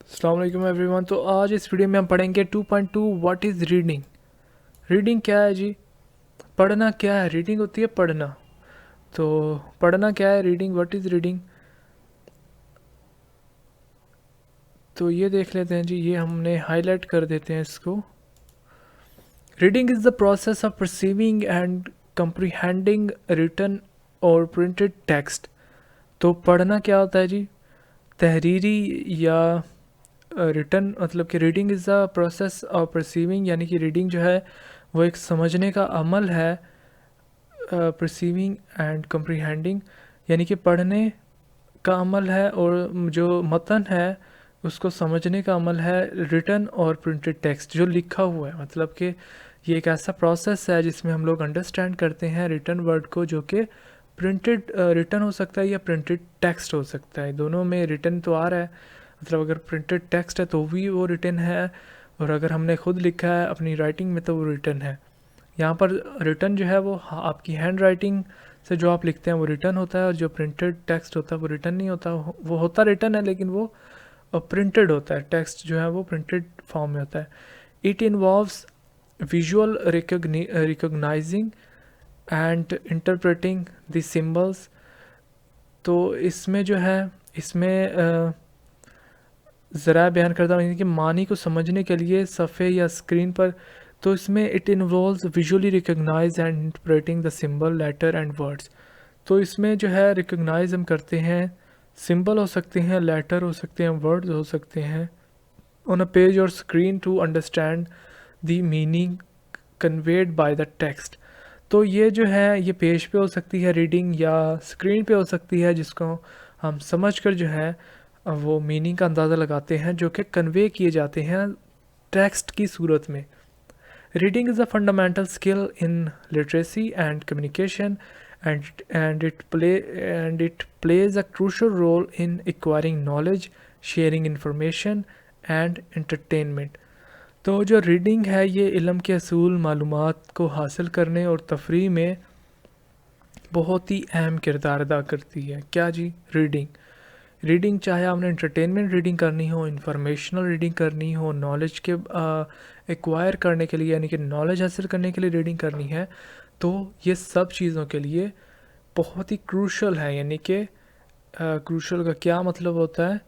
अस्सलाम वालेकुम एवरीवन। तो आज इस वीडियो में हम पढ़ेंगे 2.2 व्हाट इज़ रीडिंग। रीडिंग क्या है जी? पढ़ना क्या है? रीडिंग होती है पढ़ना। तो पढ़ना क्या है? रीडिंग। What is reading? तो ये देख लेते हैं जी, ये हमने हाईलाइट कर देते हैं इसको। Reading is the process of perceiving and comprehending written और प्रिंटेड टेक्स्ट। तो पढ़ना क्या होता है जी? तहरीरी या रिटन, मतलब कि reading is the process of perceiving, यानी कि रीडिंग जो है वो एक समझने का अमल है। परसीविंग एंड कंप्रीहेंडिंग यानी कि पढ़ने का अमल है, और जो मतन है उसको समझने का अमल है। रिटन और प्रिंटेड टेक्स्ट जो लिखा हुआ है, मतलब कि ये एक ऐसा प्रोसेस है जिसमें हम लोग अंडरस्टैंड करते हैं रिटन वर्ड को, जो कि प्रिंटेड रिटन हो सकता है या प्रिंटेड टेक्स्ट हो सकता है। दोनों में रिटन तो आ रहा है, मतलब अगर प्रिंटेड टेक्स्ट है तो भी वो रिटन है, और अगर हमने खुद लिखा है अपनी राइटिंग में तो वो रिटन है। यहाँ पर रिटन जो है वो आपकी हैंड राइटिंग से जो आप लिखते हैं वो रिटन होता है, और जो प्रिंटेड टेक्स्ट होता है वो रिटन नहीं होता। वो होता रिटन है लेकिन वो प्रिंटेड होता है। टेक्स्ट जो है वो प्रिंटेड फॉर्म में होता है। It involves visual recognising and interpreting the symbols. तो इसमें जो है, इसमें ज़रा बयान करता हूँ कि मानी को समझने के लिए सफ़े या स्क्रीन पर, तो इसमें it involves visually recognise and interpreting the symbol letter and words. तो इसमें जो है रिकॉग्नाइज हम करते हैं, सिंबल हो सकते हैं, लेटर हो सकते हैं, वर्ड्स हो सकते हैं ऑन अ पेज और screen to understand the meaning conveyed by the text. तो ये जो है ये पेज पे हो सकती है रीडिंग, या स्क्रीन पे हो सकती है, जिसको हम समझ कर जो है वो मीनिंग का अंदाज़ा लगाते हैं जो कि कन्वे किए जाते हैं टेक्स्ट की सूरत में। Reading is a fundamental skill in literacy and communication and it plays a crucial role in acquiring knowledge, sharing information and entertainment। तो जो रीडिंग है ये इल्म के असूल, मालूमात को हासिल करने और तफरीह में बहुत ही अहम किरदार अदा करती है। क्या जी? रीडिंग चाहे आपने एंटरटेनमेंट रीडिंग करनी हो, इंफॉर्मेशनल रीडिंग करनी हो, नॉलेज के एक्वायर करने के लिए यानी कि नॉलेज हासिल करने के लिए रीडिंग करनी है, तो ये सब चीज़ों के लिए बहुत ही क्रूशल है। यानी कि क्रूशल का क्या मतलब होता है?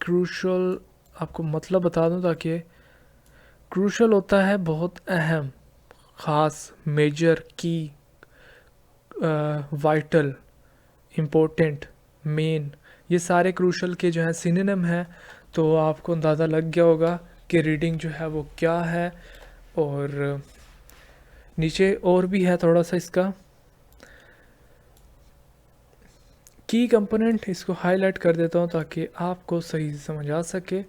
क्रूशल आपको मतलब बता दूं, ताकि क्रूशल होता है बहुत अहम, ख़ास, मेजर, की, वाइटल, इम्पोर्टेंट, मेन, ये सारे क्रूशल के जो है सिनोनिम हैं। तो आपको अंदाज़ा लग गया होगा कि रीडिंग जो है वो क्या है। और नीचे और भी है थोड़ा सा इसका की कंपोनेंट, इसको हाईलाइट कर देता हूँ ताकि आपको सही से समझ आ सके।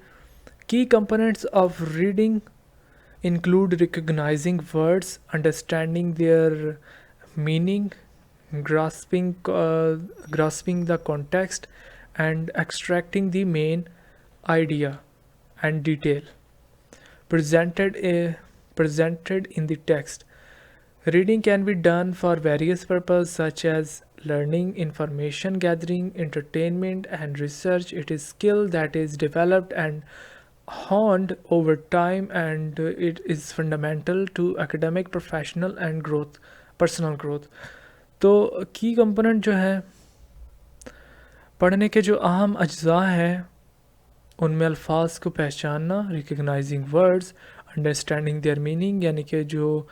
की components of reading include recognizing words, understanding their meaning, grasping the context, and extracting the main idea and detail presented in the text. Reading can be done for various purposes such as learning, information gathering, entertainment, and research. It is skill that is developed and honed over time, and it is fundamental to academic, professional, and personal growth. तो की component जो है पढ़ने के जो अहम अज्जा हैं उनमें अल्फाज को पहचानना, recognising words, understanding their meaning, यानी कि जो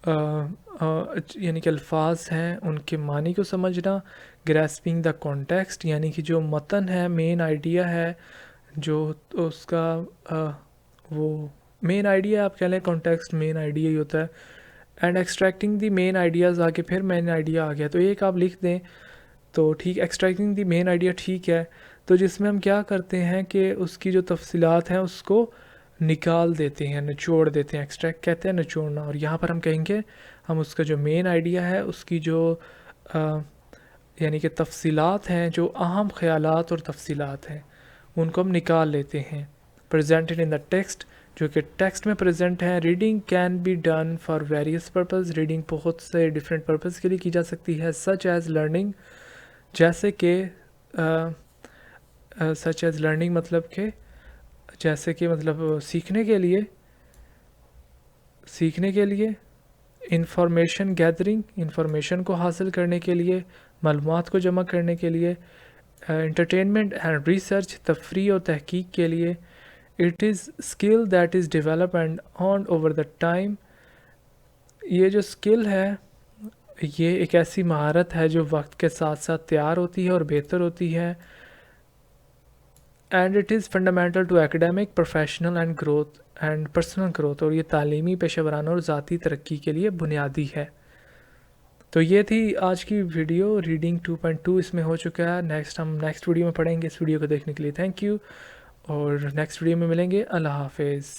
यानी कि अल्फाज हैं उनके मानी को समझना, ग्रैस्पिंग द कॉन्टेक्स्ट यानी कि जो मतन है, मेन आइडिया है, जो उसका वो मेन आइडिया आप कह लें, कॉन्टेक्स्ट मेन आइडिया ही होता है। And extracting the main ideas, आगे फिर मेन आइडिया आ गया तो एक आप लिख दें तो ठीक। एक्सट्रैक्टिंग दी मेन आइडिया ठीक है, तो जिसमें हम क्या करते हैं कि उसकी जो तफसीलात हैं उसको निकाल देते हैं, निचोड़ देते हैं। एक्सट्रैक्ट कहते हैं निचोड़ना, और यहाँ पर हम कहेंगे हम उसका जो मेन आइडिया है उसकी जो यानी कि तफसीलात हैं, जो अहम ख़यालात और तफसीलात हैं उनको हम निकाल लेते हैं। प्रेजेंटेड इन द टेक्स्ट, जो कि टेक्स्ट में प्रेजेंट है। Reading can be done for various purpose, reading बहुत से डिफरेंट पर्पज़ के लिए की जा सकती है। सच एज़ लर्निंग, जैसे कि سچ ایز لرننگ مطلب کہ جیسے کہ مطلب سیکھنے کے لیے انفارمیشن گیدرنگ، انفارمیشن کو حاصل کرنے کے لیے، معلومات کو جمع کرنے کے لیے، انٹرٹینمنٹ اینڈ ریسرچ، تفریح اور تحقیق کے لیے. It is skill that is develop and on over the time. یہ جو اسکل ہے یہ ایک ایسی مہارت ہے جو وقت کے ساتھ ساتھ تیار ہوتی ہے اور بہتر ہوتی ہے. And it is fundamental to academic, professional and growth and personal growth. اور یہ تعلیمی، پیشہ ورانہ اور ذاتی ترقی کے لیے بنیادی ہے. تو یہ تھی آج کی ویڈیو. ریڈنگ 2.2 اس میں ہو چکا ہے. ہم نیکسٹ ویڈیو میں پڑھیں گے. اس ویڈیو کو دیکھنے کے لیے تھینک یو، اور نیکسٹ ویڈیو میں ملیں گے. اللہ حافظ.